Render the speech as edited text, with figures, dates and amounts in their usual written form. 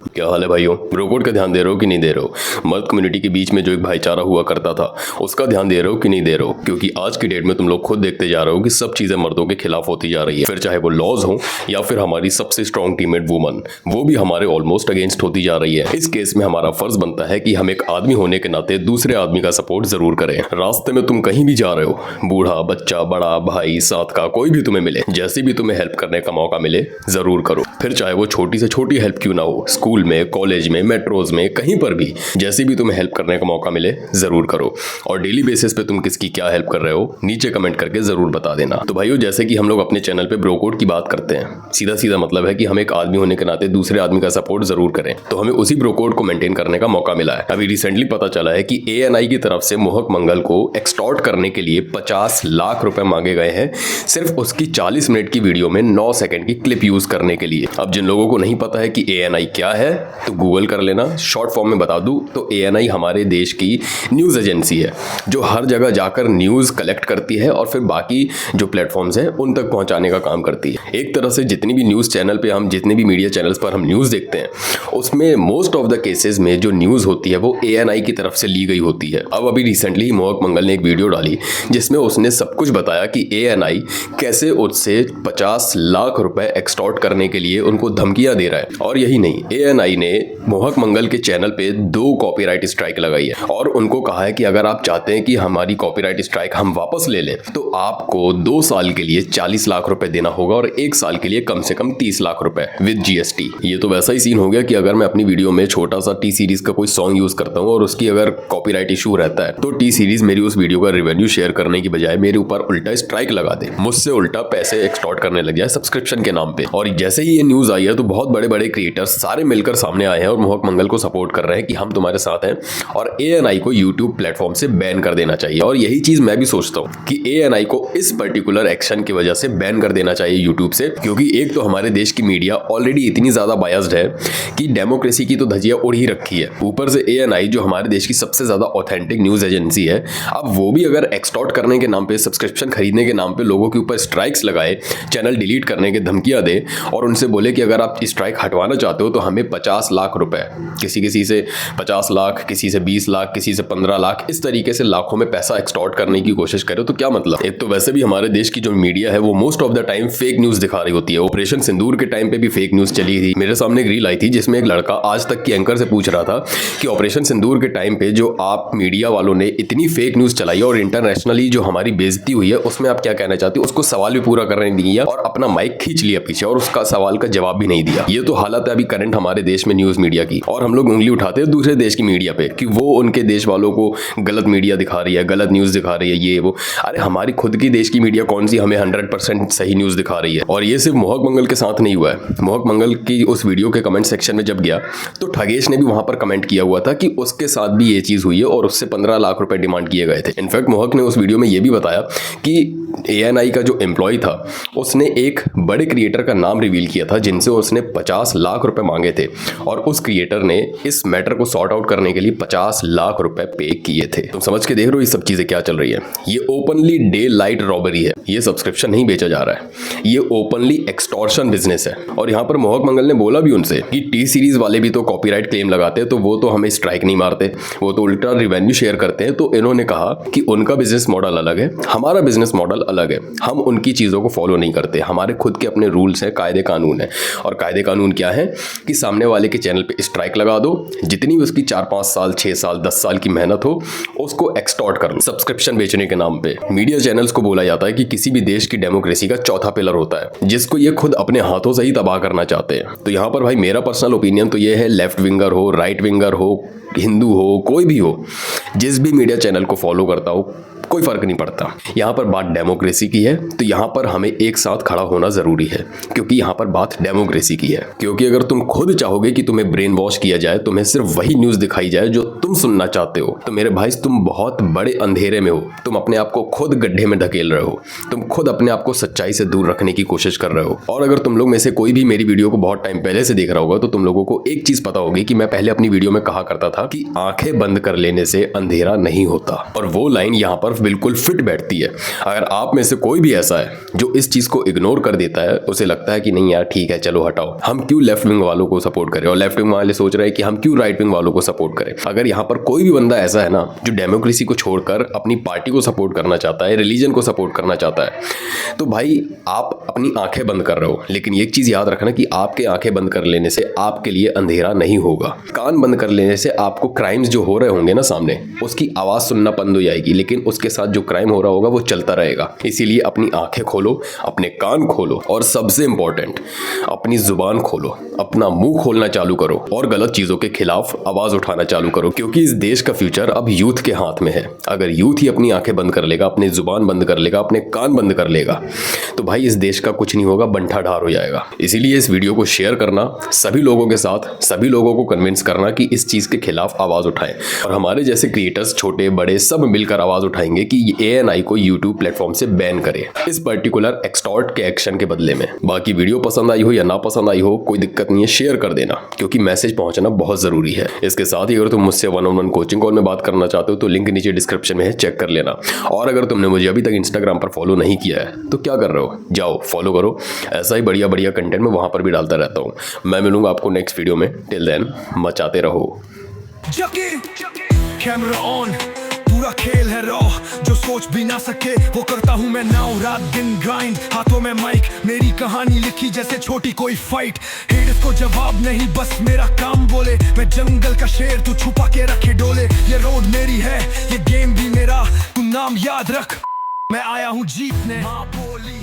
क्या हाल है भाइयों? ब्रोकोड का ध्यान दे रहे हो कि नहीं दे रहे हो? मर्द कम्युनिटी के बीच में जो एक भाईचारा हुआ करता था उसका ध्यान दे रहे हो कि नहीं दे रहे हो? क्योंकि आज की डेट में तुम लोग खुद देखते जा रहे हो कि सब चीजें मर्दों के खिलाफ होती जा रही है, फिर चाहे वो लॉज हो या फिर हमारी सबसे स्ट्रॉन्ग टीममेट वुमन, वो भी हमारे ऑलमोस्ट अगेंस्ट होती जा रही है। इस केस में हमारा फर्ज बनता है कि हम एक आदमी होने के नाते दूसरे आदमी का सपोर्ट जरूर करें। रास्ते में तुम कहीं भी जा रहे हो, बूढ़ा बच्चा बड़ा भाई साथ का कोई भी तुम्हें मिले, जैसे भी तुम्हें हेल्प करने का मौका मिले जरूर करो, फिर चाहे वो छोटी से छोटी हेल्प क्यों ना हो। स्कूल में, कॉलेज में, मेट्रोज में, कहीं पर भी जैसे भी तुम्हें हेल्प करने का मौका मिले जरूर करो। और डेली बेसिस पे तुम किसकी क्या हेल्प कर रहे हो नीचे कमेंट करके जरूर बता देना। तो भाइयों, जैसे कि हम लोग अपने चैनल पे ब्रोकोड की बात करते हैं, सीधा सीधा मतलब है कि हम एक आदमी होने के नाते दूसरे आदमी का सपोर्ट जरूर करें। तो हमें उसी ब्रोकोड को मेंटेन करने का मौका मिला है। अभी रिसेंटली पता चला है कि ANI की तरफ से मोहक मंगल को एक्सटॉर्ट करने के लिए 50 लाख रुपए मांगे गए हैं, सिर्फ उसकी 40 मिनट की वीडियो में 9 सेकंड की क्लिप यूज करने के लिए। अब जिन लोगों को नहीं पता है कि ANI क्या है तो गूगल कर लेना। शॉर्ट फॉर्म में बता दूं तो ANI हमारे देश की न्यूज एजेंसी है जो हर जगह जाकर न्यूज कलेक्ट करती है और फिर बाकी जो प्लेटफॉर्म्स हैं उन तक पहुंचाने का काम करती है। एक तरह से जितनी भी न्यूज चैनल पे हम जितने भी मीडिया चैनल्स पर हम न्यूज देखते हैं उसमें मोस्ट ऑफ द केसेस में जो न्यूज होती है वो ANI की तरफ से ली गई होती है। अब अभी रिसेंटली मोहक मंगल ने एक वीडियो डाली जिसमें उसने सब कुछ बताया कि ANI कैसे उससे 50 लाख रुपए एक्सटॉर्ट करने के लिए उनको धमकियां दे रहा है। और यही नहीं, ANI ने मोहक मंगल के चैनल पे 2 कॉपीराइट स्ट्राइक लगाई है और उनको कहा है कि अगर आप चाहते हैं कि हमारी कॉपीराइट स्ट्राइक हम वापस ले लें तो आपको 2 साल के लिए 40 लाख रुपए देना होगा और 1 साल के लिए कम से कम 30 लाख रुपए विद GST। ये तो वैसा ही सीन हो गया कि अगर मैं अपनी वीडियो में छोटा सा T सीरीज का कोई सॉन्ग यूज करता हूं और उसकी अगर कॉपीराइट इशू रहता है तो T सीरीज मेरी उस वीडियो का रेवेन्यू शेयर करने की बजाय मेरे ऊपर उल्टा स्ट्राइक लगा दे, मुझसे उल्टा पैसे एक्सटॉर्ट करने लग जाए सब्सक्रिप्शन के नाम पे। और जैसे ही ये न्यूज आई है तो बहुत बड़े बड़े क्रिएटर्स सारे मिलकर सामने आए हैं और मोहक मंगल को सपोर्ट कर रहे हैं कि हम तुम्हारे साथ हैं और ANI को YouTube प्लेटफॉर्म से बैन कर देना चाहिए। और यही चीज मैं भी सोचता हूं कि ANI को इस पर्टिकुलर एक्शन की वजह से बैन कर देना चाहिए YouTube से, क्योंकि एक तो हमारे देश की मीडिया ऑलरेडी इतनी ज्यादा बायस्ड है कि डेमोक्रेसी की तो धज्जियां उड़ ही रखी है, ऊपर से ANI जो हमारे देश की सबसे ज्यादा ऑथेंटिक न्यूज एजेंसी है, अब वो भी अगर एक्सटॉर्ट करने के नाम पे, सब्सक्रिप्शन खरीदने के नाम पे लोगों के ऊपर स्ट्राइक्स लगाए, चैनल डिलीट करने के धमकियां दे और उनसे बोले कि अगर आप स्ट्राइक हटवाना चाहते हो तो हमें 50 लाख रुपए, किसी से 50 लाख, किसी से 20 लाख, किसी से 15 लाख, इस तरीके से लाखों में पैसा एक्सटॉर्ट करने की कोशिश करे तो क्या मतलब। एक तो वैसे भी हमारे देश की जो मीडिया है वो most of the time fake news दिखा रही होती है। ऑपरेशन सिंदूर के टाइम पे भी फेक न्यूज चली थी। मेरे सामने एक रील आई थी जिसमें एक लड़का आज तक की एंकर से पूछ रहा था कि ऑपरेशन सिंदूर के टाइम पे जो आप मीडिया वालों ने इतनी फेक न्यूज चलाई और इंटरनेशनली जो हमारी बेइज्जती हुई है उसमें आप क्या कहना चाहते हो। उसको सवाल भी पूरा करने नहीं दिया और अपना माइक खींच लिया पीछे और उसका सवाल का जवाब भी नहीं दिया। ये तो हालत है अभी करंट हमारे देश में न्यूज मीडिया की। और हम लोग उंगली उठाते हैं दूसरे देश की मीडिया पे कि वो उनके देश वालों को गलत मीडिया दिखा रही है, गलत न्यूज दिखा रही है, ये वो। अरे हमारी खुद की देश की मीडिया कौन सी हमें 100% सही न्यूज दिखा रही है। और ये सिर्फ मोहक मंगल के साथ नहीं हुआ है। मोहक मंगल की उस वीडियो के कमेंट सेक्शन में जब गया तो ठगेश ने भी वहां पर कमेंट किया हुआ था कि उसके साथ भी ये चीज हुई है और उससे 15 लाख रुपए डिमांड किए गए थे। इनफैक्ट मोहक ने उस वीडियो में ये भी बताया कि ANI का जो एम्प्लॉय था उसने एक बड़े क्रिएटर का नाम रिवील किया था जिनसे उसने 50 लाख रुपए मांगे थे और उस क्रिएटर ने इस मैटर को सॉर्ट आउट करने के लिए 50 लाख रुपए पे किए थे। तुम समझ के देख रहे हो ये सब चीजें क्या चल रही है। ये ओपनली डे लाइट रॉबरी है। ये सब्सक्रिप्शन नहीं बेचा जा रहा है, ये ओपनली एक्सटॉर्शन बिजनेस है। और यहाँ पर मोहक मंगल ने बोला भी उनसे कि T सीरीज वाले भी तो कॉपीराइट क्लेम लगाते हैं तो वो तो हमें स्ट्राइक नहीं मारते, वो तो उल्टा रिवेन्यू शेयर करते हैं। तो इन्होंने कहा कि उनका बिजनेस मॉडल अलग है, हमारा बिजनेस मॉडल अलग है, हम उनकी चीजों को फॉलो नहीं करते। हमारे खुद के अपने रूल्स हैं, कायदे कानून है। और कायदे कानून क्या है कि सामने वाले के चैनल पे स्ट्राइक लगा दो, जितनी भी उसकी 4-5 साल 6 साल 10 साल की मेहनत हो उसको एक्सटॉर्ट कर लो सब्सक्रिप्शन बेचने के नाम पे। मीडिया चैनल्स को बोला जाता है कि किसी भी देश की डेमोक्रेसी का चौथा पिलर होता है जिसको ये खुद अपने हाथों से ही तबाह करना चाहते हैं। तो यहाँ पर भाई मेरा पर्सनल ओपिनियन तो ये है, लेफ्ट विंगर हो, राइट विंगर हो, हिंदू हो, कोई भी हो, जिस भी मीडिया चैनल को फॉलो करता हो कोई फर्क नहीं पड़ता। यहाँ पर बात डेमोक्रेसी की है तो यहाँ पर हमें एक साथ खड़ा होना जरूरी है, क्योंकि यहाँ पर बात डेमोक्रेसी की है। क्योंकि अगर तुम खुद चाहोगे कि तुम्हें ब्रेन वॉश किया जाए, तुम्हें सिर्फ वही न्यूज दिखाई जाए जो तुम सुनना चाहते हो, तो मेरे भाई तुम बहुत बड़े अंधेरे में हो। तुम अपने आप को खुद गड्ढे में धकेल रहे हो, तुम खुद अपने आप को सच्चाई से दूर रखने की कोशिश कर रहे हो। और अगर तुम लोग में से कोई भी मेरी वीडियो को बहुत टाइम पहले से देख रहा होगा तो तुम लोगों को एक चीज पता होगी कि मैं पहले अपनी वीडियो में कहा करता था कि आंखें बंद कर लेने से अंधेरा नहीं होता। और वो लाइन यहाँ पर बिल्कुल फिट बैठती है। अगर आप में से कोई भी ऐसा है जो इस चीज को इग्नोर कर देता है, उसे लगता है कि नहीं यार ठीक है चलो हटाओ, हम क्यों लेफ्ट विंग वालों को सपोर्ट करें, और लेफ्ट विंग वाले सोच रहे हैं कि हम क्यों राइट विंग वालों को सपोर्ट करें। अगर यहाँ पर कोई भी बंदा ऐसा है ना जो डेमोक्रेसी को छोड़कर अपनी पार्टी को सपोर्ट करना चाहता है, रिलीजन को सपोर्ट करना चाहता है, तो भाई आप अपनी आंखें बंद कर रहे हो। लेकिन एक चीज याद रखना कि आपके आंखें बंद कर लेने से आपके लिए अंधेरा नहीं होगा। कान बंद कर लेने से आपको क्राइम्स जो हो रहे होंगे ना सामने, उसकी आवाज सुनना बंद हो जाएगी, लेकिन उसके साथ जो क्राइम हो रहा होगा वो चलता रहेगा। इसीलिए अपनी आंखें खोलो, अपने कान खोलो, और सबसे इंपॉर्टेंट अपनी जुबान खोलो, अपना मुंह खोलना चालू करो और गलत चीजों के खिलाफ आवाज उठाना चालू करो, क्योंकि इस देश का फ्यूचर अब यूथ के हाथ में है। अगर यूथ ही अपनी आंखें बंद कर लेगा, अपनी जुबान बंद कर लेगा, अपने कान बंद कर लेगा, तो भाई इस देश का कुछ नहीं होगा, बंठा ढार हो जाएगा। इसीलिए इस वीडियो को शेयर करना, सभी लोगों के साथ सभी लोगों को कन्विंस करना कि इस चीज के खिलाफ आवाज उठाएं, और हमारे जैसे क्रिएटर्स छोटे बड़े सब मिलकर आवाज उठाएंगे कि ANI को यूट्यूब प्लेटफॉर्म से बैन करे इस पर्टिकुलर एक्सटॉर्ट के एक्शन के बदले में। बाकी वीडियो पसंद आई हो या ना पसंद आई हो, कोई दिक्कत नहीं है, शेयर कर देना, क्योंकि मैसेज पहुंचना बहुत जरूरी है। इसके साथ ही अगर तुम मुझसे 1-on-1 कोचिंग कॉल में बात करना चाहते हो तो लिंक नीचे डिस्क्रिप्शन में है, चेक कर लेना। और अगर तुमने मुझे अभी तक इंस्टाग्राम पर फॉलो नहीं किया है तो क्या कर रहे हो, जाओ फॉलो करो। ऐसा ही बढ़िया बढ़िया कंटेंट मैं वहां पर भी डालता रहता हूँ। मैं मिलूंगा आपको नेक्स्ट वीडियो में। टिल देन मचाते रहो। कैमरा ऑन, पूरा खेल है रॉ, जो सोच भी ना सके वो करता हूँ मैं नाउ, रात दिन ग्राइंड, हाथों में माइक, मेरी कहानी लिखी जैसे छोटी कोई फाइट। हेडर्स को जवाब नहीं, बस मेरा काम बोले, मैं जंगल का शेर, तू छुपा के रखे डोले। ये रोड मेरी है, ये गेम भी मेरा, तू नाम याद रख, मैं आया हूँ जीतने। माँ बोली